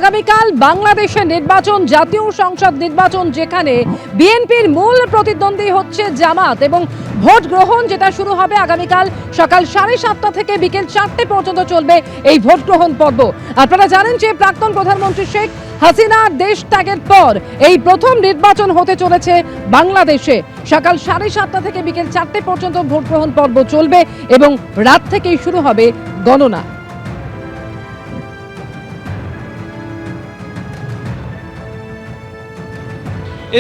আগামীকাল বাংলাদেশের নির্বাচন, জাতীয় সংসদ নির্বাচন, যেখানে বিএনপির মূল প্রতিদ্বন্দ্বী হচ্ছে জামাত এবং ভোট গ্রহণ যেটা শুরু হবে আগামীকাল সকাল 7:30 থেকে বিকেল 4টে পর্যন্ত চলবে এই ভোট গ্রহণ পর্ব। আপনারা জানেন যে প্রাক্তন প্রধানমন্ত্রী শেখ হাসিনার দেশ ত্যাগের পর এই প্রথম নির্বাচন হতে চলেছে বাংলাদেশে। সকাল 7:30 থেকে বিকেল 4টে পর্যন্ত ভোট গ্রহণ পর্ব চলবে এবং রাত থেকেই শুরু হবে গণনা।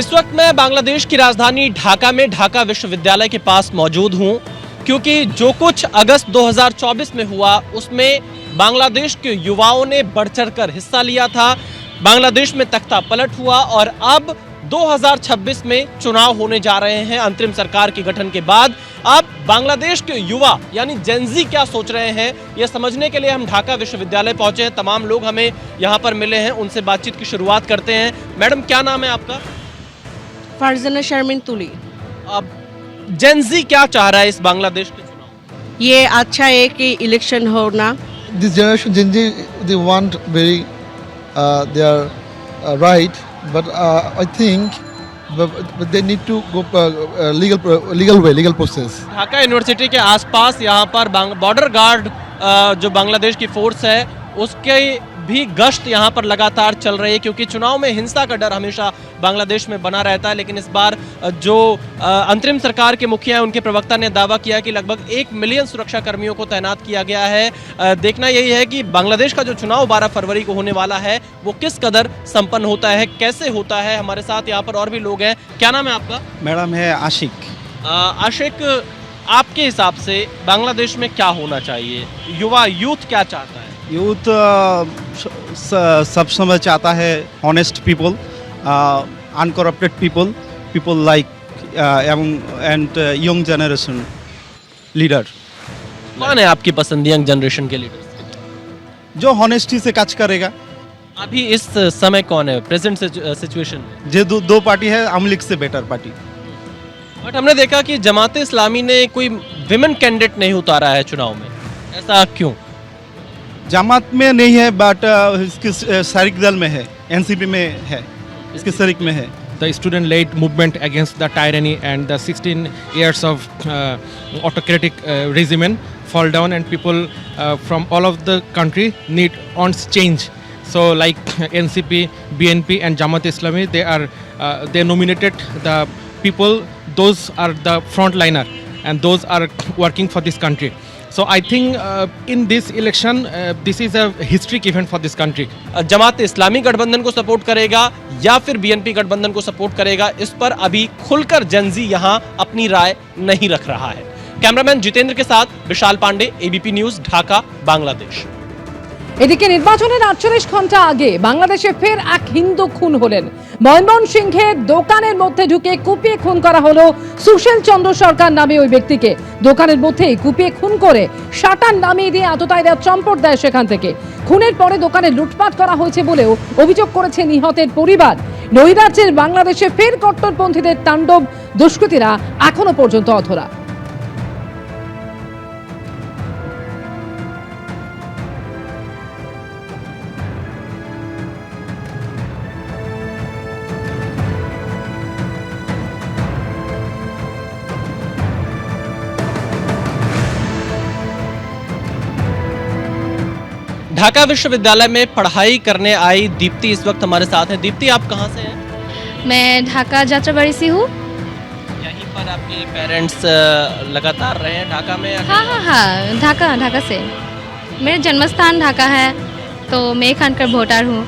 इस वक्त मैं बांग्लादेश की राजधानी ढाका में ढाका विश्वविद्यालय के पास मौजूद हूं, क्योंकि जो कुछ अगस्त 2024 में हुआ उसमें बांग्लादेश के युवाओं ने बढ़ चढ़कर हिस्सा लिया था। बांग्लादेश में तख्ता पलट हुआ और अब 2026 में चुनाव होने जा रहे हैं। अंतरिम सरकार के गठन के बाद अब बांग्लादेश के युवा यानी जेनजी क्या सोच रहे हैं, यह समझने के लिए हम ढाका विश्वविद्यालय पहुंचे हैं। तमाम लोग हमें यहाँ पर मिले हैं, उनसे बातचीत की शुरुआत करते हैं। मैडम, क्या नाम है आपका? फरजाना शर्मिन तुली। अब जेनजी क्या चाह रहा है इस बांग्लादेश के चुनाव? ये अच्छा है कि इलेक्शन होना। This generation Gen Z, they want very they are right, but I think but they need to go legal process. Dhaka university के आसपास यहाँ पर बॉर्डर गार्ड जो बांग्लादेश की फोर्स है उसके भी गश्त यहाँ पर लगातार चल रही है, क्योंकि चुनाव में हिंसा का डर हमेशा बांग्लादेश में बना रहता है। लेकिन इस बार जो अंतरिम सरकार के मुखिया हैं उनके प्रवक्ता ने दावा किया कि लगभग 1 मिलियन सुरक्षा कर्मियों को तैनात किया गया है। देखना यही है कि बांग्लादेश का जो चुनाव 12 फरवरी को होने वाला है वो किस कदर संपन्न होता है, कैसे होता है। हमारे साथ यहाँ पर और भी लोग हैं। क्या नाम है आपका? मैडम है आशिक। आशिक, आपके हिसाब से बांग्लादेश में क्या होना चाहिए? यूथ क्या चाहता है? यूथ सब समय चाहता है honest people, uncorrupted people like and young generation leader. कौन है आपकी पसंद यंग जनरेशन के लीडर? जो हॉनेस्टी से काज करेगा। अभी इस समय कौन है प्रेजेंट सिचुएशन में? जो दो पार्टी है, आम लीग से बेटर पार्टी। बट हमने देखा कि जमात इस्लामी ने कोई विमेन कैंडिडेट नहीं उतारा है चुनाव में, ऐसा क्यों? जमात में नहीं है, बट इसके शरीक दल में है, एनसीपी में है, इसके शरीक में है। The student-led movement against the tyranny and the 16 years of autocratic regime fall down, and people from all of the country need wants change. So like NCP, BNP and Jamaat Islami, they nominated the people, those are the frontliner and those are working for this country. So I think in this election this is a historic event for this country. Jamaat Islami गठबंधन को support करेगा या फिर BNP गठबंधन को support करेगा, इस पर अभी खुलकर जेनजी यहाँ अपनी राय नहीं रख रहा है। कैमरामैन जितेंद्र के साथ विशाल पांडे, एबीपी न्यूज, ढाका, बांग्लादेश। এদিকে নির্বাচনের 48 ঘন্টা আগে বাংলাদেশে ফের এক হিন্দু খুন হলেন। ময়মনসিংহের দোকানের মধ্যে ঢুকে কুপিয়ে খুন করা হলো সুশীল চন্দ্র সরকার নামে ওই ব্যক্তিকে। দোকানের মধ্যেই কুপিয়ে খুন করে শাটার নামিয়ে দিয়ে আততায়ীরা চম্পট দেয় সেখান থেকে। খুনের পরে দোকানে লুটপাট করা হয়েছে বলেও অভিযোগ করেছে নিহতের পরিবার। নৈরাজ্যের বাংলাদেশে ফের কট্টরপন্থীদের তাণ্ডব, দুষ্কৃতীরা এখনো পর্যন্ত অধরা। ढाका विश्वविद्यालय में पढ़ाई करने आई दीप्ति इस वक्त हमारे साथ हैं। दीप्ति, आप कहाँ से हैं? मैं ढाका जात्राबाड़ी से हूँ। यहीं पर आपके पेरेंट्स लगातार रहे हैं ढाका में? हाँ, ढाका से। मेरा जन्मस्थान ढाका है, तो मैं खानकर वोटर हूँ।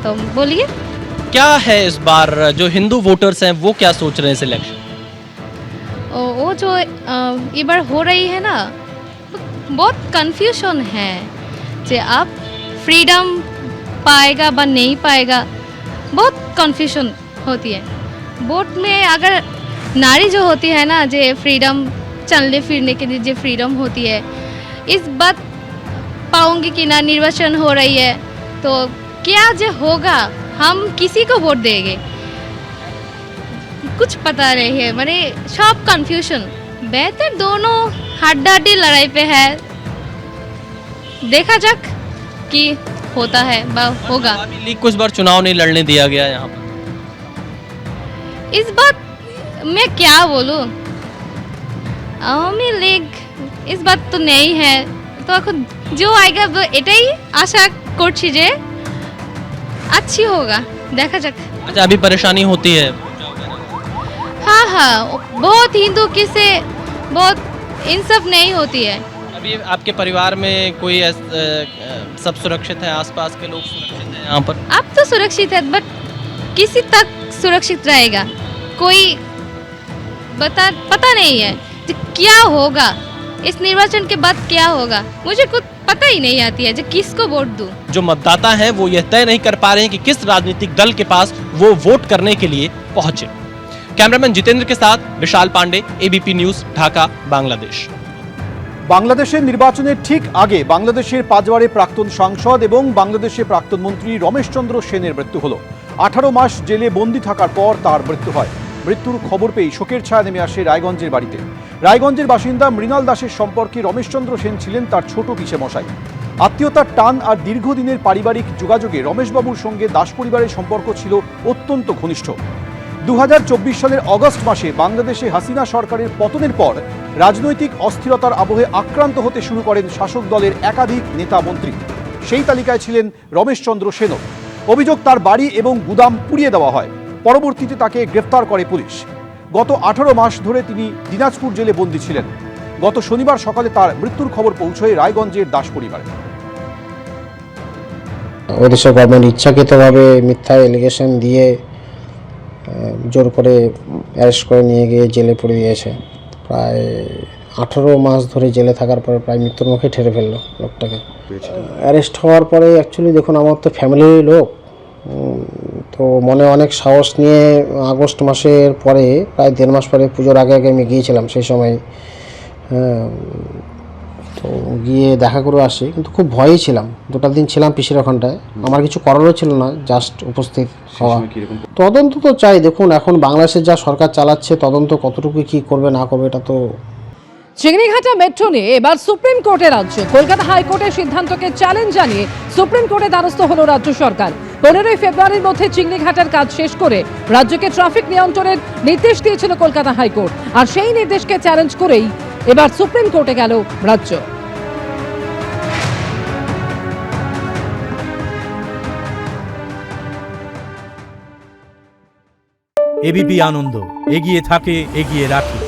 तो बोलिए, क्या है इस बार जो हिंदू वोटर्स हैं वो क्या सोच रहे हैं इस इलेक्शन? वो जो ये बार हो रही है ना, बहुत कंफ्यूजन है कि आप फ्रीडम पाएगा व नहीं पाएगा, बहुत कंफ्यूजन होती है। वोट में अगर नारी जो होती है ना, जो फ्रीडम चलने फिरने के लिए जो फ्रीडम होती है, इस बात पाऊंगी कि ना निर्वाचन हो रही है तो क्या जो होगा, हम किसी को वोट देंगे कुछ पता नहीं है। माने सब कंफ्यूजन। बेहतर दोनों हड्डाहड्डी लड़ाई पे है। देखा जाक कि होता है बा होगा। अवामी लीग को इस बार चुनाव नहीं लड़ने दिया गया यहाँ पर। इस बात मैं क्या बोलूँ, আওয়ামী লীগ इस बात तो नहीं है, तो এখন जो आएगा वो এটাই আশা করছি যে अच्छी होगा, देखा जाक। अच्छा, अभी परेशानी होती है? हाँ हाँ, बहुत हिंदू किसे बहुत इंसाफ नहीं होती है। अभी आपके परिवार में कोई सब सुरक्षित है? आसपास के लोग सुरक्षित हैं यहाँ पर? आप तो सुरक्षित है, बट किसी तक सुरक्षित रहेगा, कोई पता नहीं है कि क्या होगा इस निर्वाचन के बाद, क्या होगा मुझे कुछ पता ही नहीं आती है जो किसको वोट दूं। जो मतदाता हैं वो यह तय नहीं कर पा रहे हैं कि किस राजनीतिक दल के पास वो वोट करने के लिए पहुंचे। कैमरामैन जितेंद्र के साथ विशाल पांडे, एबीपी न्यूज, ढाका, बांग्लादेश। বাংলাদেশের নির্বাচনের ঠিক আগে বাংলাদেশের পাঁচবারের প্রাক্তন সাংসদ এবং বাংলাদেশের প্রাক্তন মন্ত্রী রমেশচন্দ্র সেনের মৃত্যু হলো। 18 মাস জেলে বন্দী থাকার পর তার মৃত্যু হয়। মৃত্যুর খবর পেয়ে শোকের ছায়া নেমে আসে রায়গঞ্জের বাড়িতে। রায়গঞ্জের বাসিন্দা মৃণাল দাসের সম্পর্কে রমেশচন্দ্র সেন ছিলেন তার ছোট পিসেমশাই। আত্মীয়তার টান আর দীর্ঘদিনের পারিবারিক যোগাযোগে রমেশবাবুর সঙ্গে দাস পরিবারের সম্পর্ক ছিল অত্যন্ত ঘনিষ্ঠ। 2024 সালের অগস্ট মাসে বাংলাদেশে হাসিনা সরকারের পতনের পর রাজনৈতিক অস্থিরতার আবহে আক্রান্ত হতে শুরু করেন শাসক দলের একাধিক নেতা মন্ত্রী। সেই তালিকায় ছিলেন রমেশচন্দ্র সেনও। অভিযোগ, তার বাড়ি এবং গুদাম পুড়িয়ে দেওয়া হয়। পরবর্তীতে তাকে গ্রেফতার করে পুলিশ। গত 18 মাস ধরে তিনি দিনাজপুর জেলে বন্দী ছিলেন। গত শনিবার সকালে তার মৃত্যুর খবর পৌঁছয় রায়গঞ্জের দাস পরিবারে। ওড়িশা গভর্নমেন্ট ইচ্ছাকৃতভাবে মিথ্যা এলিগেশন দিয়ে জোর করে অ্যারেস্ট করে নিয়ে গিয়ে জেলে পুরে দিয়েছে। প্রায় 18 মাস ধরে জেলে থাকার পরে প্রায় মৃত্যুর মুখে ঠেলে ফেললো লোকটাকে। অ্যারেস্ট হওয়ার পরে অ্যাকচুয়ালি দেখুন, আমার তো ফ্যামিলির লোক, তো মনে অনেক সাহস নিয়ে আগস্ট মাসের পরে প্রায় 1.5 মাস পরে পুজোর আগে আগে আমি গিয়েছিলাম সেই সময়। তো গিয়ে দেখা করে আসি, কিন্তু খুব ভয়ই ছিলাম। 2টা দিন ছিলাম পিসির ওখানটায়, আমার কিছু করারও ছিল না, জাস্ট উপস্থিত হওয়া। তদন্ত তো চাই, দেখুন এখন বাংলাদেশের যা সরকার চালাচ্ছে, তদন্ত কতটুকু কি করবে না করবে এটা তো। চিংড়িঘাটা মেট্রো নিয়ে এবার সুপ্রিম কোর্টে রাজ্য। কলকাতা হাইকোর্টের সিদ্ধান্তকে চ্যালেঞ্জ জানিয়ে সুপ্রিম কোর্টে দ্বারস্থ হলো রাজ্য সরকার। 15 ফেব্রুয়ারির মধ্যে চিংড়িঘাটের কাজ শেষ করে রাজ্যকে ট্রাফিক নিয়ন্ত্রণের নির্দেশ দিয়েছিল কলকাতা হাইকোর্ট, আর সেই নির্দেশকে চ্যালেঞ্জ করেই এবার সুপ্রিম কোর্টে গেল রাজ্য। এবিপি আনন্দ, এগিয়ে থাকে, এগিয়ে রাখে।